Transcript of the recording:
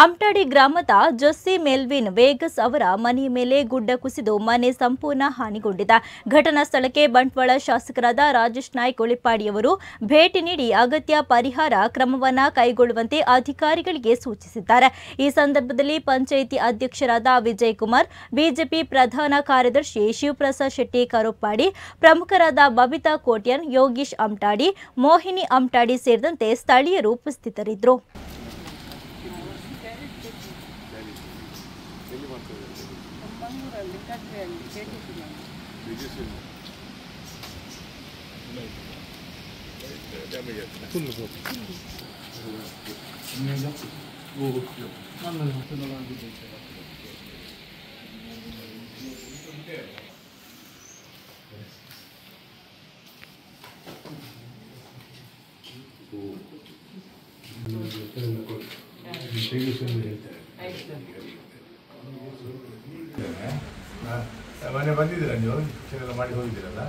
ಅಮ್ಟಾಡಿ ಗ್ರಾಮದ ಜೊಸ್ಸಿ Melvin Vegas ಅವರ ಮನೆಯ ಮೇಲೆ ಗುಡ್ಡ ಕುಸಿದು ಮನೆ ಸಂಪೂರ್ಣ ಹಾನಿಗೊಂಡಿದೆ. ಘಟನಾ ಸ್ಥಳಕ್ಕೆ ಬಂಟ್ವಾಳ ಶಾಸಕರಾದ ರಾಜೇಶ್ ನಾಯ್ಕ್ ಉಳಿಪಾಡಿಯವರು ಭೇಟಿ ನೀಡಿ ಅಗತ್ಯ ಪರಿಹಾರ ಕ್ರಮವನ್ನು ಕೈಗೊಳ್ಳುವಂತೆ ಅಧಿಕಾರಿಗಳಿಗೆ ಸೂಚಿಸಿದ್ದಾರೆ. ಈ ಸಂದರ್ಭದಲ್ಲಿ ಪಂಚಾಯಿತಿ ಅಧ್ಯಕ್ಷರಾದ ವಿಜಯ್ ಕುಮಾರ್, ಬಿಜೆಪಿ ಪ್ರಧಾನ ಕಾರ್ಯದರ್ಶಿ ಶಿವಪ್ರಸಾದ್ ಶೆಟ್ಟಿ ಕರೋಪಾಡಿ, ಪ್ರಮುಖರಾದ ಬಬಿತಾ ಕೋಟ್ಯನ್, ಯೋಗೀಶ್ ಅಮ್ಟಾಡಿ, ಮೋಹಿನಿ ಅಮ್ಟಾಡಿ ಸೇರಿದಂತೆ ಸ್ಥಳೀಯರು ಉಪಸ್ಥಿತರಿದ್ದರು. ಮನೆ ಬಂದಿದ್ದೀರಾ ನೀವು ಎಲ್ಲ ಮಾಡಿ ಹೋಗಿದ್ದೀರಲ್ಲ.